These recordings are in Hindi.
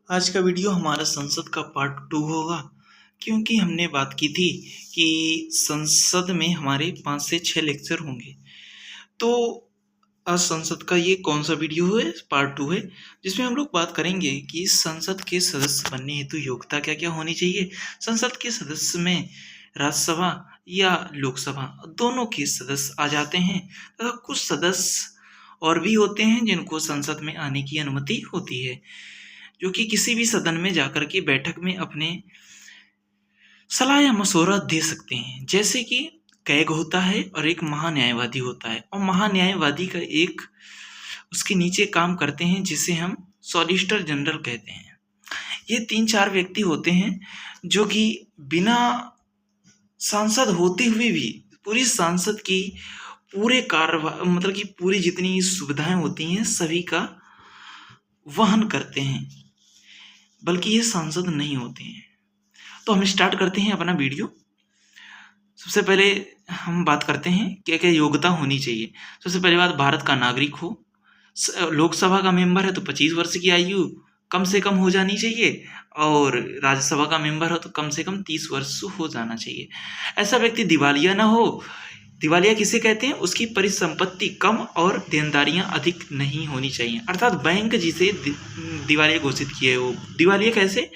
आज का वीडियो हमारा संसद का पार्ट 2 होगा, क्योंकि हमने बात की थी कि संसद में हमारे 5 से 6 लेक्चर होंगे। तो आज संसद का ये कौन सा वीडियो है? पार्ट 2 है, जिसमें हम लोग बात करेंगे कि संसद के सदस्य बनने हेतु योग्यता क्या क्या होनी चाहिए। संसद के सदस्य में राज्यसभा या लोकसभा दोनों के सदस्य आ जाते हैं तथा कुछ सदस्य और भी होते हैं जिनको संसद में आने की अनुमति होती है, जो कि किसी भी सदन में जाकर के बैठक में अपने सलाह या मशवरा दे सकते हैं। जैसे कि कैग होता है और एक महान्यायवादी होता है, और महान्यायवादी का एक उसके नीचे काम करते हैं जिसे हम सॉलिसिटर जनरल कहते हैं। ये 3-4 व्यक्ति होते हैं जो कि बिना सांसद होते हुए भी पूरी सांसद की पूरे मतलब कि पूरी जितनी सुविधाएं होती हैं सभी का वहन करते हैं, बल्कि ये सांसद नहीं होते हैं। तो हम स्टार्ट करते हैं अपना वीडियो। सबसे पहले हम बात करते हैं क्या क्या योग्यता होनी चाहिए। सबसे पहली बात, भारत का नागरिक हो। लोकसभा का मेंबर है तो 25 वर्ष की आयु कम से कम हो जानी चाहिए, और राज्यसभा का मेंबर हो तो कम से कम 30 वर्ष हो जाना चाहिए। ऐसा व्यक्ति दिवालिया ना हो। दिवालिया किसे कहते हैं? उसकी परिसंपत्ति कम और देनदारियां अधिक नहीं होनी चाहिए, अर्थात बैंक जिसे दिवालिया घोषित किए हो। दिवालिया कैसे?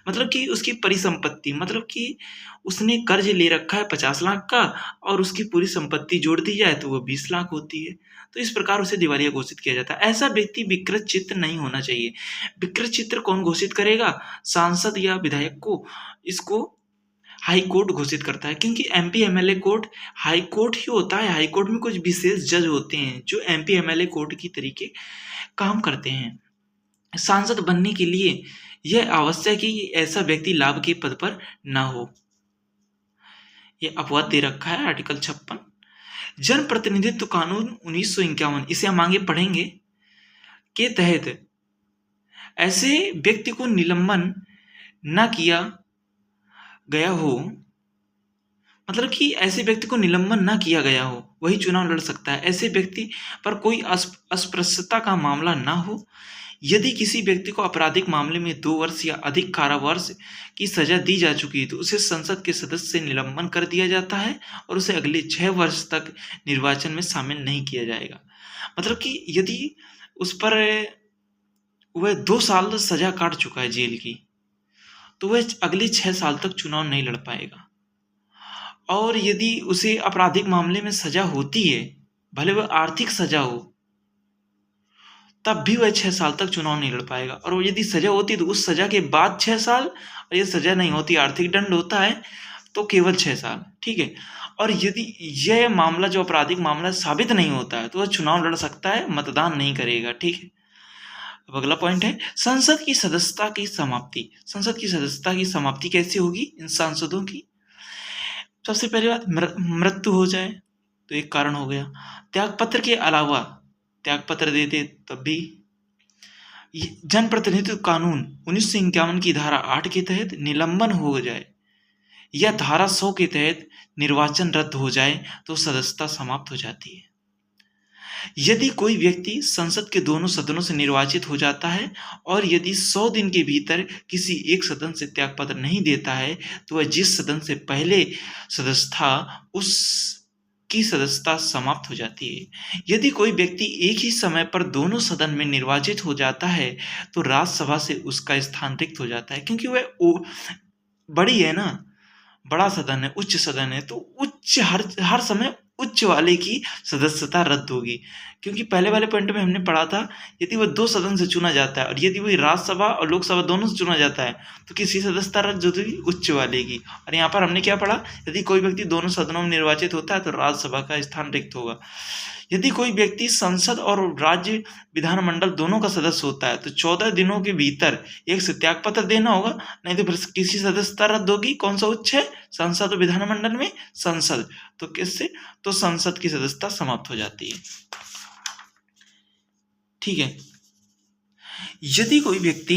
मतलब कि उसकी परिसंपत्ति, मतलब कि उसने कर्ज ले रखा है 50 लाख का और उसकी पूरी संपत्ति जोड़ दी जाए तो वो 20 लाख होती है, तो इस प्रकार उसे दिवालिया घोषित किया जाता है। ऐसा व्यक्ति विकृत चित्र नहीं होना चाहिए। विकृत चित्र कौन घोषित करेगा? सांसद या विधायक को। इसको हाई कोर्ट घोषित करता है, क्योंकि MP MLA court high court ही होता है। हाई कोर्ट में कुछ विशेष जज होते हैं जो एमपी एमएलए कोर्ट की तरीके काम करते हैं। सांसद बनने के लिए यह आवश्यक है कि ऐसा व्यक्ति लाभ के पद पर ना हो। यह अपवाद दे रखा है आर्टिकल 56। जन प्रतिनिधित्व कानून 1951, इसे हम आगे पढ़ेंगे, के तहत ऐसे व्यक्ति को निलंबन न किया गया हो, मतलब कि ऐसे व्यक्ति को निलंबन ना किया गया हो वही चुनाव लड़ सकता है। ऐसे व्यक्ति पर कोई अस्पृश्यता का मामला ना हो। यदि किसी व्यक्ति को आपराधिक मामले में 2 वर्ष या अधिक कारावास की सजा दी जा चुकी है तो उसे संसद के सदस्य से निलंबन कर दिया जाता है और उसे अगले 6 वर्ष तक निर्वाचन में शामिल नहीं किया जाएगा। मतलब कि यदि उस पर वह 2 साल सजा काट चुका है जेल की, तो वह अगले 6 साल तक चुनाव नहीं लड़ पाएगा। और यदि उसे आपराधिक मामले में सजा होती है, भले वह आर्थिक सजा हो, तब भी वह 6 साल तक चुनाव नहीं लड़ पाएगा। और वो यदि सजा होती तो उस सजा के बाद 6 साल, और यदि सजा नहीं होती, आर्थिक दंड होता है, तो केवल 6 साल। ठीक है। और यदि यह मामला जो आपराधिक मामला साबित नहीं होता है तो वह चुनाव लड़ सकता है, मतदान नहीं करेगा। ठीक है। अब अगला पॉइंट है संसद की सदस्यता की समाप्ति। संसद की सदस्यता की समाप्ति कैसे होगी इन सांसदों की? सबसे पहली बात, मृत्यु हो जाए तो एक कारण हो गया। त्यागपत्र के अलावा त्यागपत्र देते तब भी। जनप्रतिनिधित्व कानून 1951 की धारा 8 के तहत निलंबन हो जाए या धारा 100 के तहत निर्वाचन रद्द हो जाए तो सदस्यता समाप्त हो जाती है। यदि कोई व्यक्ति संसद के दोनों सदनों से निर्वाचित हो जाता है और यदि 100 दिन के भीतर किसी एक सदन से त्यागपत्र नहीं देता है तो वह जिस सदन से पहले सदस्य था उस की सदस्यता समाप्त हो जाती है। यदि कोई व्यक्ति एक ही समय पर दोनों सदन में निर्वाचित हो जाता है तो राज्यसभा से उसका स्थान रिक्त हो जाता है, क्योंकि वह बड़ी है ना, बड़ा सदन है, उच्च सदन है, तो उच्च हर समय उच्च वाले की सदस्यता रद्द होगी। क्योंकि पहले वाले पॉइंट में हमने पढ़ा था यदि वह 2 सदन से चुना जाता है और यदि वह राज्यसभा और लोकसभा दोनों से चुना जाता है तो किसी सदस्यता रद्द होगी? उच्च वाले की। और यहाँ पर हमने क्या पढ़ा? यदि कोई व्यक्ति दोनों सदनों में निर्वाचित होता है तो राज्यसभा का स्थान रिक्त होगा। यदि कोई व्यक्ति संसद और राज्य विधानमंडल दोनों का सदस्य होता है तो 14 दिनों के भीतर एक से त्यागपत्र देना होगा, नहीं तो फिर किसी सदस्यता रद्द होगी। कौन सा उच्च है? संसद और विधानमंडल में संसद, तो किससे? तो संसद की सदस्यता समाप्त हो जाती है। ठीक है। यदि कोई व्यक्ति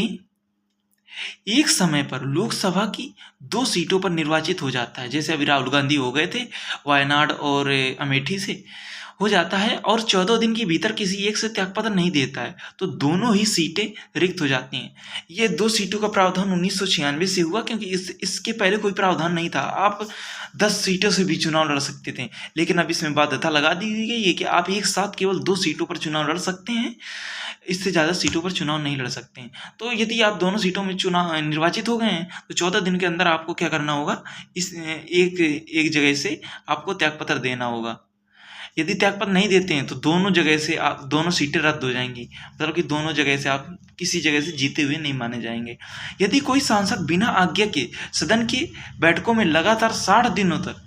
एक समय पर लोकसभा की 2 सीटों पर निर्वाचित हो जाता है, जैसे अभी राहुल गांधी हो गए थे वायनाड और अमेठी से, हो जाता है और 14 दिन के भीतर किसी एक से त्यागपत्र नहीं देता है तो दोनों ही सीटें रिक्त हो जाती हैं। ये 2 सीटों का प्रावधान 1996 से हुआ, क्योंकि इसके पहले कोई प्रावधान नहीं था। आप 10 सीटों से भी चुनाव लड़ सकते थे, लेकिन अब इसमें बाध्यता लगा दी गई है कि आप एक साथ केवल 2 सीटों पर चुनाव लड़ सकते हैं, इससे ज़्यादा सीटों पर चुनाव नहीं लड़ सकते हैं। तो यदि आप दोनों सीटों में चुनाव निर्वाचित हो गए हैं तो 14 दिन के अंदर आपको क्या करना होगा, इस एक जगह से आपको त्यागपत्र देना होगा। यदि त्यागपत्र नहीं देते हैं तो दोनों जगह से आप दोनों सीटें रद्द हो जाएंगी, मतलब कि दोनों जगह से आप किसी जगह से जीते हुए नहीं माने जाएंगे। यदि कोई सांसद बिना आज्ञा के सदन की बैठकों में लगातार 60 दिनों तक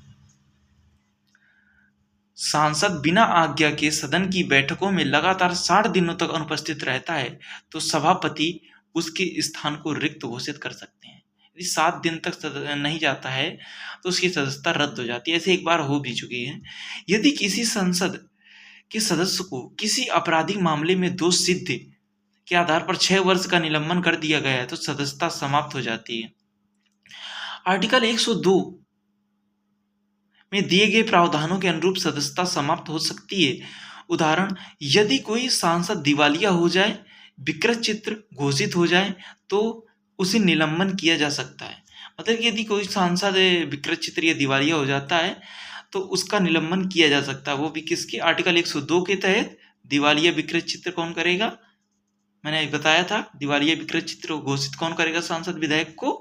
सदन की बैठकों में लगातार 60 दिनों तक अनुपस्थित रहता है तो सभापति उसके स्थान को रिक्त घोषित कर सकते हैं। यदि 7 दिन तक नहीं जाता है तो उसकी सदस्यता रद्द हो जाती है। ऐसे एक बार हो भी चुकी है। यदि किसी संसद के सदस्य को किसी आपराधिक मामले में दोष सिद्ध के आधार पर 6 वर्ष का निलंबन कर दिया गया है तो सदस्यता समाप्त हो जाती है। आर्टिकल 102 में दिए गए प्रावधानों के अनुरूप सदस्यता समाप्त हो सकती है। उदाहरण, यदि कोई सांसद दिवालिया हो जाए, विकृत चित्र घोषित हो जाए तो उसे निलंबन किया जा सकता है। मतलब यदि कोई सांसद विकृत चित्र या दिवालिया हो जाता है तो उसका निलंबन किया जा सकता है। वो भी किसके? आर्टिकल 102 के तहत। दिवालिया विकृत चित्र कौन करेगा? मैंने बताया था, दिवालिया विकृत चित्र घोषित कौन करेगा? सांसद विधायक को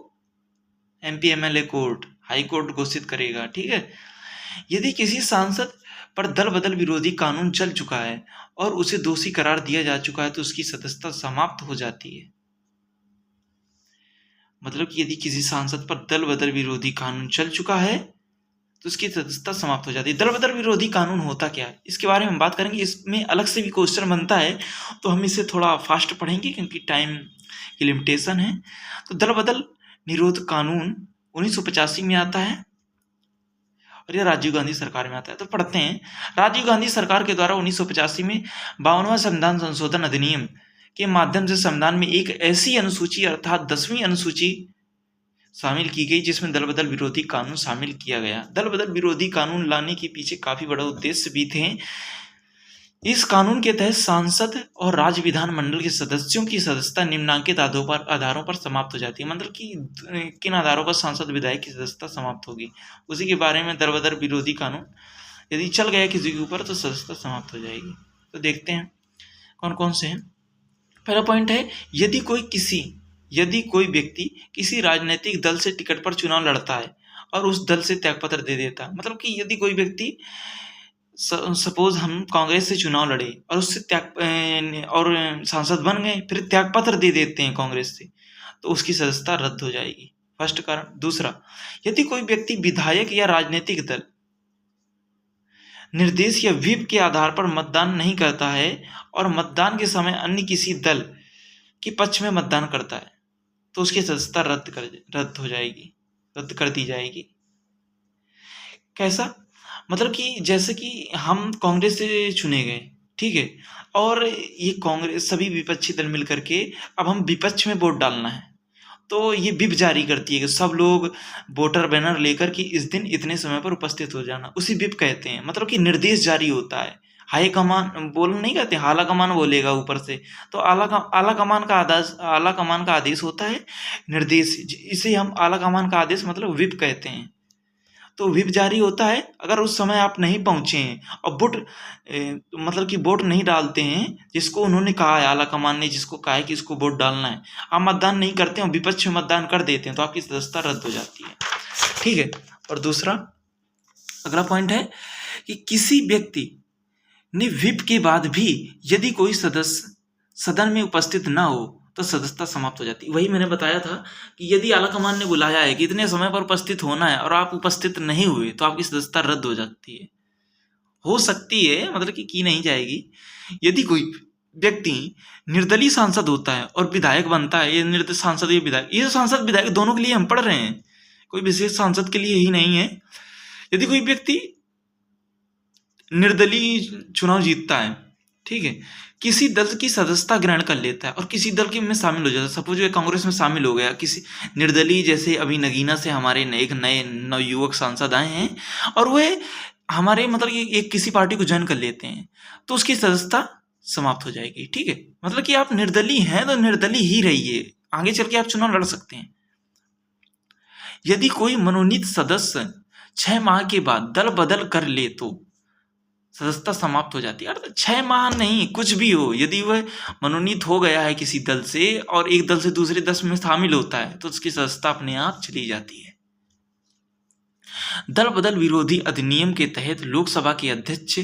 MP MLA court, high court घोषित करेगा। ठीक है। यदि किसी सांसद पर दल बदल विरोधी कानून चल चुका है और उसे दोषी करार दिया जा चुका है तो उसकी सदस्यता समाप्त हो जाती है। मतलब कि यदि किसी सांसद पर दल बदल विरोधी कानून चल चुका है तो उसकी सदस्यता समाप्त हो जाती है। दल बदल विरोधी कानून होता क्या है, इसके बारे में हम बात करेंगे। इसमें अलग से भी क्वेश्चन बनता है तो हम इसे थोड़ा फास्ट पढ़ेंगे क्योंकि टाइम की लिमिटेशन है। तो दल बदल निरोध कानून 1985 में आता है और यह राजीव गांधी सरकार में आता है। तो पढ़ते हैं। राजीव गांधी सरकार के द्वारा 1985 में 52वां संविधान संशोधन अधिनियम के माध्यम से संविधान में एक ऐसी अनुसूची अर्थात 10वीं अनुसूची शामिल की गई जिसमें दल बदल विरोधी कानून शामिल किया गया। दल बदल विरोधी कानून लाने के पीछे काफी बड़ा उद्देश्य भी थे। इस कानून के तहत सांसद और राज्य विधानमंडल के सदस्यों की सदस्यता निम्नांकित आधारों पर समाप्त हो जाती है। मतलब कि किन आधारों पर सांसद विधायक की सदस्यता समाप्त होगी, उसी के बारे में दल बदल विरोधी कानून यदि चल गया किसी के ऊपर तो सदस्यता समाप्त हो जाएगी। तो देखते हैं कौन कौन से हैं। पहला पॉइंट है, यदि कोई व्यक्ति किसी राजनीतिक दल से टिकट पर चुनाव लड़ता है और उस दल से त्यागपत्र दे देता है। मतलब कि यदि कोई व्यक्ति, सपोज हम कांग्रेस से चुनाव लड़े और उससे और सांसद बन गए, फिर त्यागपत्र दे देते हैं कांग्रेस से, तो उसकी सदस्यता रद्द हो जाएगी। फर्स्ट कारण। दूसरा, यदि कोई व्यक्ति विधायक या राजनीतिक दल निर्देश या व्हिप के आधार पर मतदान नहीं करता है और मतदान के समय अन्य किसी दल के पक्ष में मतदान करता है तो उसकी सदस्यता रद्द कर दी जाएगी। कैसा? मतलब कि जैसे कि हम कांग्रेस से चुने गए, ठीक है, और ये कांग्रेस सभी विपक्षी दल मिलकर के अब हम विपक्ष में वोट डालना है तो ये व्हिप जारी करती है कि सब लोग वोटर बैनर लेकर कि इस दिन इतने समय पर उपस्थित हो जाना, उसी व्हिप कहते हैं। मतलब कि निर्देश जारी होता है। हाई कमान बोल नहीं कहते, आला कमान बोलेगा ऊपर से, तो आला कमान का आदेश होता है निर्देश, इसे हम आला कमान का आदेश मतलब व्हिप कहते हैं। तो व्हिप जारी होता है, अगर उस समय आप नहीं पहुंचे हैं और मतलब कि वोट नहीं डालते हैं जिसको उन्होंने कहा है, आला कमान ने जिसको कहा है कि इसको वोट डालना है, आप मतदान नहीं करते हैं, विपक्ष में मतदान कर देते हैं तो आपकी सदस्यता रद्द हो जाती है। ठीक है। और दूसरा, अगला पॉइंट है कि किसी व्यक्ति ने व्हिप के बाद भी यदि कोई सदस्य सदन में उपस्थित ना हो तो सदस्यता समाप्त हो जाती है। वही मैंने बताया था कि यदि आला कमान ने बुलाया है कि इतने समय पर उपस्थित होना है और आप उपस्थित नहीं हुए तो आपकी सदस्यता रद्द हो जाती है। हो सकती है, मतलब कि की नहीं जाएगी। यदि कोई व्यक्ति निर्दलीय सांसद होता है और विधायक बनता है, ये सांसद या विधायक, ये सांसद विधायक दोनों के लिए हम पढ़ रहे हैं, कोई विशेष सांसद के लिए ही नहीं है। यदि कोई व्यक्ति निर्दलीय चुनाव जीतता है, ठीक है, किसी दल की सदस्यता ग्रहण कर लेता है और किसी दल के में शामिल हो जाता है, सपोज वे कांग्रेस में शामिल हो गया, किसी निर्दलीय, जैसे अभी नगीना से हमारे एक नए नवयुवक सांसद आए हैं और वे हमारे मतलब कि एक किसी पार्टी को ज्वाइन कर लेते हैं तो उसकी सदस्यता समाप्त हो जाएगी। ठीक है, मतलब कि आप निर्दलीय हैं तो निर्दलीय ही रहिए, आगे चल के आप चुनाव लड़ सकते हैं। यदि कोई मनोनीत सदस्य 6 माह के बाद दल बदल कर ले तो सदस्यता समाप्त हो जाती है। अर्थात 6 माह नहीं, कुछ भी हो, यदि वह मनोनीत हो गया है किसी दल से और एक दल से दूसरे दल में शामिल होता है तो उसकी सदस्यता अपने आप चली जाती है। दल बदल विरोधी अधिनियम के तहत लोकसभा के अध्यक्ष,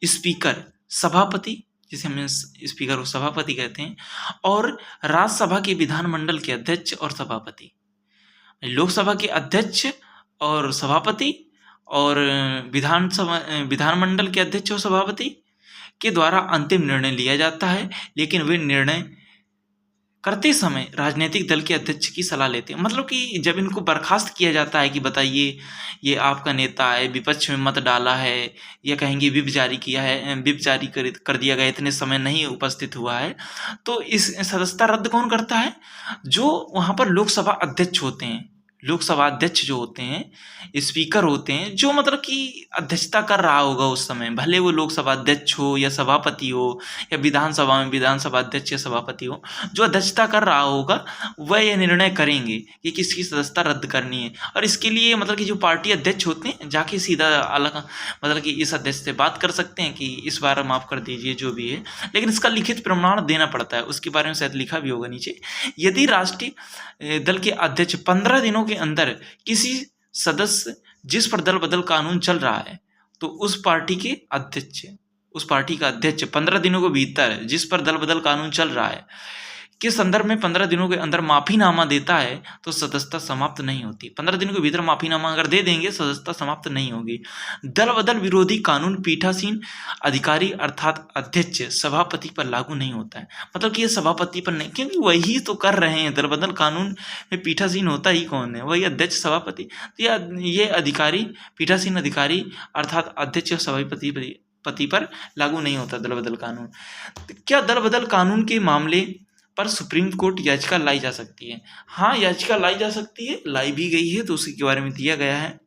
स्पीकर, सभापति, जिसे हम स्पीकर और सभापति कहते हैं, और राज्यसभा के विधानमंडल के अध्यक्ष और सभापति, लोकसभा के अध्यक्ष और सभापति और विधानमंडल के अध्यक्ष और सभापति के द्वारा अंतिम निर्णय लिया जाता है, लेकिन वे निर्णय करते समय राजनीतिक दल के अध्यक्ष की सलाह लेते हैं। मतलब कि जब इनको बर्खास्त किया जाता है कि बताइए ये आपका नेता है, विपक्ष में मत डाला है, या कहेंगे विप जारी किया है, विप जारी कर दिया गया, इतने समय नहीं उपस्थित हुआ है, तो इस सदस्यता रद्द कौन करता है? जो वहाँ पर लोकसभा अध्यक्ष होते हैं, लोकसभा अध्यक्ष जो होते हैं, स्पीकर होते हैं, जो मतलब कि अध्यक्षता कर रहा होगा उस समय, भले वो लोकसभा अध्यक्ष हो या सभापति हो या विधानसभा में विधानसभा अध्यक्ष या सभापति हो, जो अध्यक्षता कर रहा होगा वह यह निर्णय करेंगे कि किसकी सदस्यता रद्द करनी है। और इसके लिए मतलब कि जो पार्टी अध्यक्ष होते हैं जाके सीधा अलग मतलब कि इस अध्यक्ष से बात कर सकते हैं कि इस बार माफ़ कर दीजिए जो भी है, लेकिन इसका लिखित प्रमाण देना पड़ता है। उसके बारे में शायद लिखा भी होगा नीचे। यदि राष्ट्रीय दल के अध्यक्ष 15 दिनों के अंदर किसी सदस्य जिस पर दल बदल कानून चल रहा है तो उस पार्टी के अध्यक्ष, उस पार्टी का अध्यक्ष 15 दिनों के भीतर जिस पर दल बदल कानून चल रहा है के संदर्भ में 15 दिनों के अंदर माफीनामा देता है तो सदस्यता समाप्त नहीं होती। 15 दिनों के भीतर माफीनामा अगर दे देंगे सदस्यता समाप्त नहीं होगी। दल बदल विरोधी कानून पीठासीन अधिकारी अर्थात अध्यक्ष, सभापति पर लागू नहीं होता है। मतलब कि ये सभापति पर नहीं, क्योंकि वही तो कर रहे हैं। दल बदल कानून में पीठासीन होता ही कौन है? वही अध्यक्ष, सभापति। तो ये अधिकारी, पीठासीन अधिकारी अर्थात अध्यक्ष और सभापति पर लागू नहीं होता दल बदल कानून। क्या दल बदल कानून के मामले पर सुप्रीम कोर्ट याचिका लाई जा सकती है? हाँ, याचिका लाई जा सकती है, लाई भी गई है, तो उसके बारे में दिया गया है।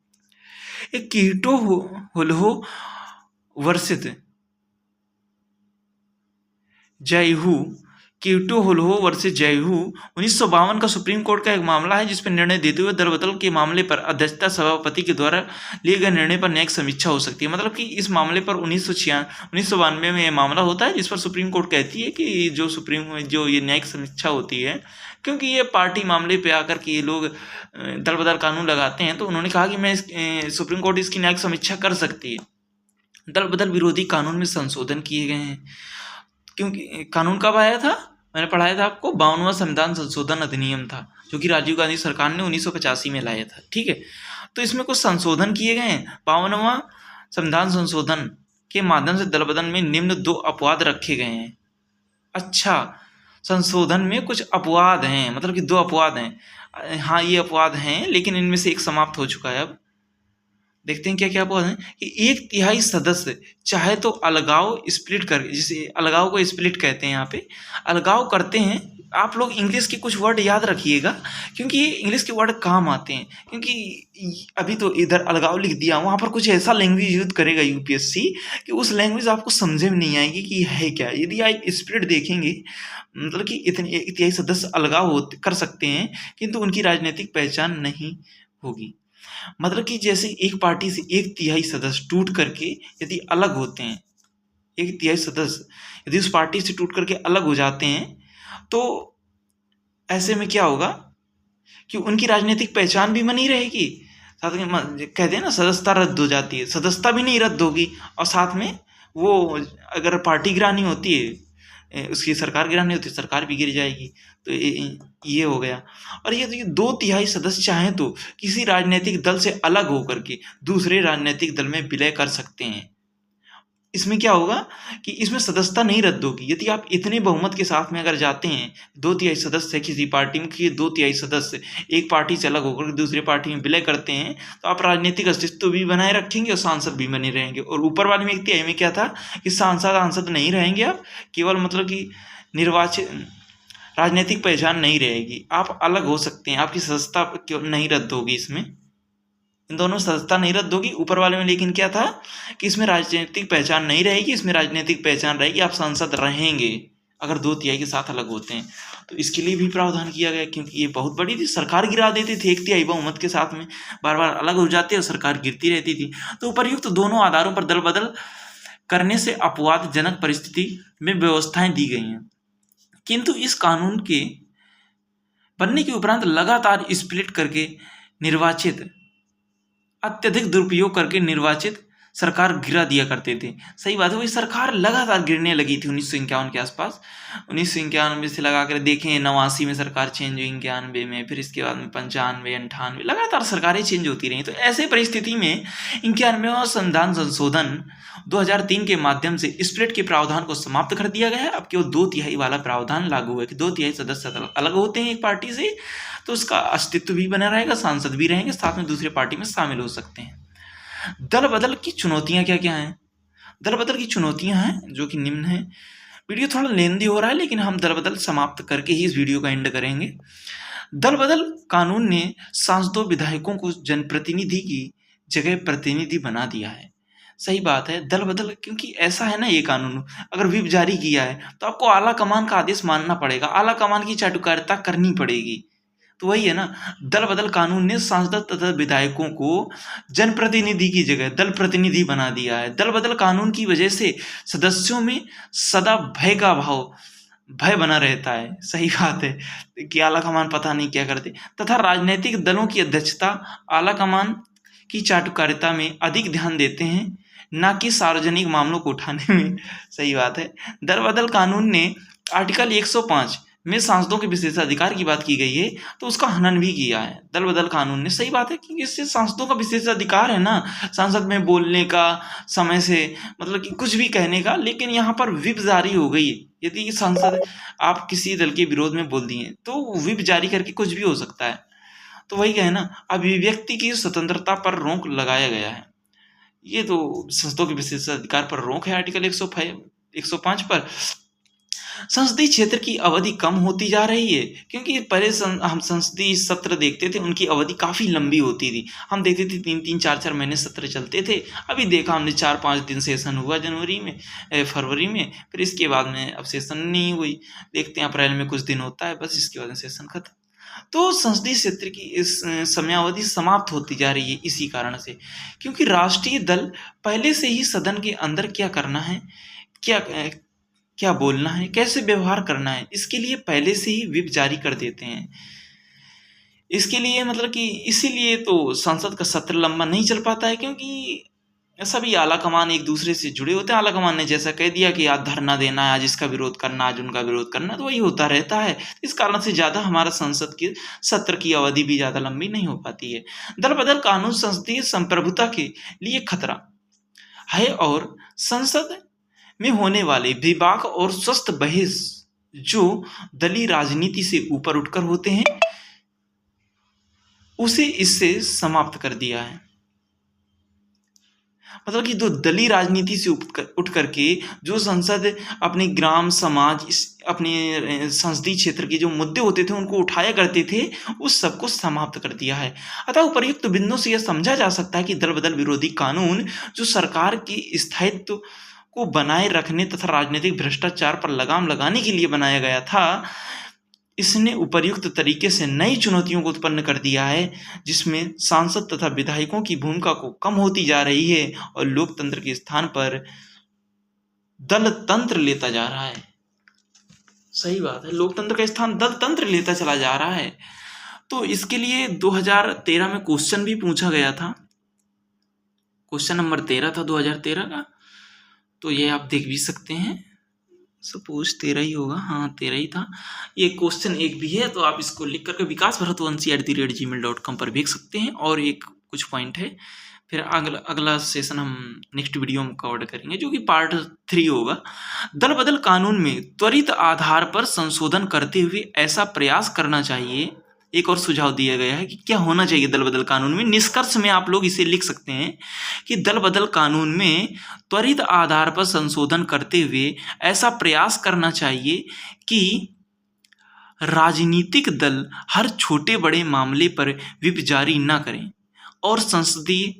एक कीटो हुलहो वर्षित जयहू, कीटो हुलहो वर्षित जयहू 1952 का सुप्रीम कोर्ट का एक मामला है जिस पर निर्णय देते हुए दल बदल के मामले पर अध्यक्षता सभापति के द्वारा लिए गए निर्णय पर न्यायिक समीक्षा हो सकती है। मतलब कि इस मामले पर 1992 में यह मामला होता है जिस पर सुप्रीम कोर्ट कहती है कि जो ये न्यायिक समीक्षा होती है, क्योंकि ये पार्टी मामले पे आकर के ये लोग दल बदल कानून लगाते हैं, तो उन्होंने कहा कि सुप्रीम कोर्ट इसकी न्यायिक समीक्षा कर सकती है। दल बदल विरोधी कानून में संशोधन किए गए हैं, क्योंकि कानून कब आया था? मैंने पढ़ाया था आपको, 52वां संविधान संशोधन अधिनियम था जो कि राजीव गांधी सरकार ने 1985 में लाया था। ठीक है, तो इसमें कुछ संशोधन किए गए हैं। 52वां संविधान संशोधन के माध्यम से दल बदल में निम्न 2 अपवाद रखे गए हैं। अच्छा, संशोधन में कुछ अपवाद हैं, मतलब कि 2 अपवाद हैं। हाँ, ये अपवाद हैं, लेकिन इनमें से एक समाप्त हो चुका है। अब देखते हैं क्या क्या अपवाद हैं कि 1/3 सदस्य चाहे तो अलगाव स्प्लिट कर, जिसे अलगाव को स्प्लिट कहते हैं, यहाँ पे अलगाव करते हैं। आप लोग इंग्लिश के कुछ वर्ड याद रखिएगा, क्योंकि ये इंग्लिश के वर्ड काम आते हैं। क्योंकि अभी तो इधर अलगाव लिख दिया, वहाँ पर कुछ ऐसा लैंग्वेज यूज करेगा यूपीएससी कि उस लैंग्वेज आपको समझे में नहीं आएगी कि है क्या। यदि आप स्प्लिट देखेंगे, मतलब कि इतने 1/3 सदस्य अलगाव कर सकते हैं किंतु उनकी राजनीतिक पहचान नहीं होगी। मतलब कि जैसे एक पार्टी से 1/3 सदस्य टूट करके यदि अलग होते हैं, 1/3 सदस्य यदि उस पार्टी से टूट करके अलग हो जाते हैं, तो ऐसे में क्या होगा कि उनकी राजनीतिक पहचान भी बनी रहेगी, साथ में कहते हैं ना सदस्यता रद्द हो जाती है, सदस्यता भी नहीं रद्द होगी, और साथ में वो अगर पार्टी गिरानी होती है, उसकी सरकार गिरानी होती है, सरकार भी गिर जाएगी। तो ये हो गया। और ये 2/3 सदस्य चाहें तो किसी राजनीतिक दल से अलग होकर के दूसरे राजनीतिक दल में विलय कर सकते हैं। इसमें क्या होगा कि इसमें सदस्यता नहीं रद्द होगी। यदि आप इतने बहुमत के साथ में अगर जाते हैं, 2/3 सदस्य किसी पार्टी में के 2/3 सदस्य एक पार्टी से अलग होकर दूसरे पार्टी में विलय करते हैं, तो आप राजनीतिक अस्तित्व भी बनाए रखेंगे और सांसद भी बने रहेंगे। और ऊपर वाले में 1/3 में क्या था कि सांसद नहीं रहेंगे आप, केवल मतलब कि निर्वाचित राजनीतिक पहचान नहीं रहेगी, आप अलग हो सकते हैं, आपकी सदस्यता नहीं रद्द होगी इसमें। इन दोनों सदस्यता नहीं रद्द होगी। ऊपर वाले में लेकिन क्या था कि इसमें राजनीतिक पहचान नहीं रहेगी, इसमें राजनीतिक पहचान रहेगी, आप सांसद रहेंगे अगर 2/3 के साथ अलग होते हैं। तो इसके लिए भी प्रावधान किया गया, क्योंकि ये बहुत बड़ी थी, सरकार गिरा देते थे 1/3 बहुमत के साथ में, बार बार अलग हो जाते और सरकार गिरती रहती थी। तो उपर्युक्त दोनों आधारों पर दल बदल करने से अपवादजनक परिस्थिति में व्यवस्थाएं दी गई हैं, किंतु इस कानून के बनने के उपरांत लगातार स्प्लिट करके निर्वाचित अत्यधिक दुरुपयोग करके निर्वाचित सरकार गिरा दिया करते थे। सही बात है, वही सरकार लगातार गिरने लगी थी 1951 के आसपास। 1991 से लगा कर देखें, 89 में सरकार चेंज हुई, 91 में, फिर इसके बाद में 95, 98, लगातार सरकारें चेंज होती रही। तो ऐसे परिस्थिति में 91वां संविधान संशोधन 2003 के माध्यम से स्प्लिट के प्रावधान को समाप्त कर दिया गया है। अब केवल 2/3 वाला प्रावधान लागू है कि 2/3 सदस्य अलग होते हैं एक पार्टी से, तो उसका अस्तित्व भी बना रहेगा, सांसद भी रहेंगे, साथ में दूसरे पार्टी में शामिल हो सकते हैं। दल बदल की चुनौतियां क्या क्या हैं? दल बदल की चुनौतियां हैं जो कि निम्न है। वीडियो थोड़ा लेंदी हो रहा है, लेकिन हम दल बदल समाप्त करके ही इस वीडियो का एंड करेंगे। दल बदल कानून ने सांसदों विधायकों को जनप्रतिनिधि की जगह प्रतिनिधि बना दिया है। सही बात है, दल बदल, क्योंकि ऐसा है ना, ये कानून अगर व्हिप जारी किया है तो आपको आला कमान का आदेश मानना पड़ेगा, आला कमान की चाटुकारिता करनी पड़ेगी। तो वही है ना, दल बदल कानून ने सांसद तथा विधायकों को जनप्रतिनिधि की जगह दल प्रतिनिधि बना दिया है। दल बदल कानून की वजह से सदस्यों में सदा भय का भाव, भय बना रहता है। सही बात है कि आला कमान पता नहीं क्या करते, तथा राजनीतिक दलों की अध्यक्षता आला कमान की चाटुकारिता में अधिक ध्यान देते हैं, ना कि सार्वजनिक मामलों को उठाने में। सही बात है। दल बदल कानून ने आर्टिकल 105 में सांसदों के विशेषाधिकार की बात की गई है, तो उसका हनन भी किया है दल बदल कानून ने। सही बात है, क्योंकि इससे सांसदों का विशेषाधिकार है ना, सांसद में बोलने का, समय से मतलब कि कुछ भी कहने का। लेकिन यहाँ पर व्हिप जारी हो गई है, यदि सांसद आप किसी दल के विरोध में बोल दिए तो व्हिप जारी करके कुछ भी हो सकता है। तो वही कहे ना, अभिव्यक्ति की स्वतंत्रता पर रोक लगाया गया है। ये तो संसदों के विशेषाधिकार पर रोक है आर्टिकल 105 पर। संसदीय क्षेत्र की अवधि कम होती जा रही है, क्योंकि पहले हम संसदीय सत्र देखते थे, उनकी अवधि काफ़ी लंबी होती थी। हम देखते थे 3-3, 4-4 महीने सत्र चलते थे। अभी देखा हमने 4-5 दिन सेशन हुआ जनवरी में, फरवरी में, फिर इसके बाद में अब सेशन नहीं हुई। देखते हैं अप्रैल में कुछ दिन होता है, बस इसके बाद में सेशन खत्म। तो संसदीय क्षेत्र की इस समयावधि समाप्त होती जा रही है इसी कारण से, क्योंकि राष्ट्रीय दल पहले से ही सदन के अंदर क्या करना है, क्या क्या बोलना है, कैसे व्यवहार करना है, इसके लिए पहले से ही व्हिप जारी कर देते हैं। इसके लिए मतलब कि इसीलिए तो संसद का सत्र लंबा नहीं चल पाता है, क्योंकि सभी आला कमान एक दूसरे से जुड़े होते हैं। आला कमान ने जैसा कह दिया कि आज धरना देना है, आज इसका विरोध करना, आज उनका विरोध करना, तो वही होता रहता है। इस कारण से ज़्यादा हमारा संसद के सत्र की अवधि भी ज़्यादा लंबी नहीं हो पाती है। दल बदल कानून संसदीय संप्रभुता के लिए खतरा है, और संसद में होने वाले विवाद और स्वस्थ बहस जो दलीय राजनीति से ऊपर उठकर होते हैं, उसे इससे समाप्त कर दिया है। मतलब कि जो दलीय राजनीति से उठ करके जो संसद अपने ग्राम समाज, अपने संसदीय क्षेत्र के जो मुद्दे होते थे उनको उठाया करते थे, उस सबको समाप्त कर दिया है। अतः उपर्युक्त बिंदु से यह समझा जा सकता है कि दल बदल विरोधी कानून जो सरकार की स्थायित्व को बनाए रखने तथा राजनीतिक भ्रष्टाचार पर लगाम लगाने के लिए बनाया गया था, इसने उपर्युक्त तरीके से नई चुनौतियों को उत्पन्न कर दिया है, जिसमें सांसद तथा विधायकों की भूमिका को कम होती जा रही है और लोकतंत्र के स्थान पर दल तंत्र लेता जा रहा है। सही बात है, लोकतंत्र का स्थान दल तंत्र लेता चला जा रहा है। तो इसके लिए 2013 में क्वेश्चन भी पूछा गया था, क्वेश्चन नंबर 13 था 2013 का, तो ये आप देख भी सकते हैं। सपोज 13 ही होगा, हाँ 13 ही था। ये क्वेश्चन एक भी है, तो आप इसको लिख करके vikasbharatvanshi@gmail.com पर भेज सकते हैं। और एक कुछ पॉइंट है, फिर अगला सेशन हम नेक्स्ट वीडियो में कवर करेंगे, जो कि पार्ट 3 होगा। दल बदल कानून में त्वरित आधार पर संशोधन करते हुए ऐसा प्रयास करना चाहिए। एक और सुझाव दिया गया है कि क्या होना चाहिए दल बदल कानून में। निष्कर्ष में आप लोग इसे लिख सकते हैं कि दल बदल कानून में त्वरित आधार पर संशोधन करते हुए ऐसा प्रयास करना चाहिए कि राजनीतिक दल हर छोटे बड़े मामले पर व्हिप जारी न करें और संसदीय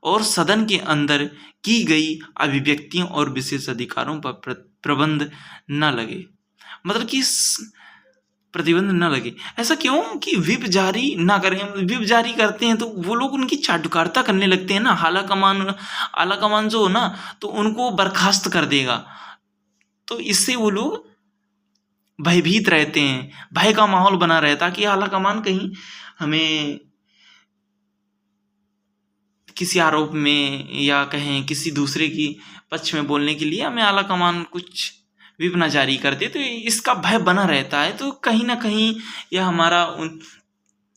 और सदन के अंदर की गई अभिव्यक्तियों और विशेष अधिकारों पर प्रतिबंध न लगे। मतलब कि प्रतिबंध न लगे। ऐसा क्यों कि व्हिप जारी ना करें। व्हिप जारी करते हैं तो वो लोग उनकी चाटुकारिता करने लगते हैं ना। आला कमान जो हो ना, तो उनको बर्खास्त कर देगा। तो इससे वो लोग भयभीत रहते हैं, भय का माहौल बना रहता कि आला कमान कहीं हमें किसी आरोप में या कहें किसी दूसरे की पक्ष में बोलने के लिए हमें आला कमान कुछ व्हिप ना जारी कर दे, तो इसका भय बना रहता है। तो कहीं ना कहीं यह हमारा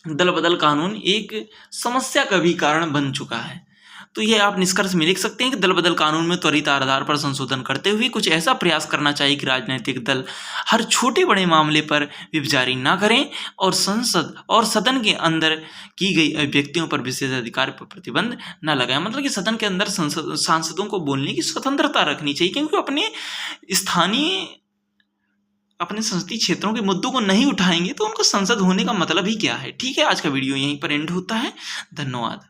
दल बदल कानून एक समस्या का भी कारण बन चुका है। तो ये आप निष्कर्ष में लिख सकते हैं कि दल बदल कानून में त्वरित आधार पर संशोधन करते हुए कुछ ऐसा प्रयास करना चाहिए कि राजनीतिक दल हर छोटे बड़े मामले पर व्हिप जारी ना करें और संसद और सदन के अंदर की गई अभिव्यक्तियों पर विशेष अधिकार पर प्रतिबंध न लगाएं। मतलब कि सदन के अंदर सांसदों को बोलने की स्वतंत्रता रखनी चाहिए, क्योंकि अपने संसदीय क्षेत्रों के मुद्दों को नहीं उठाएंगे तो उनको संसद होने का मतलब ही क्या है। ठीक है, आज का वीडियो यहीं पर एंड होता है। धन्यवाद।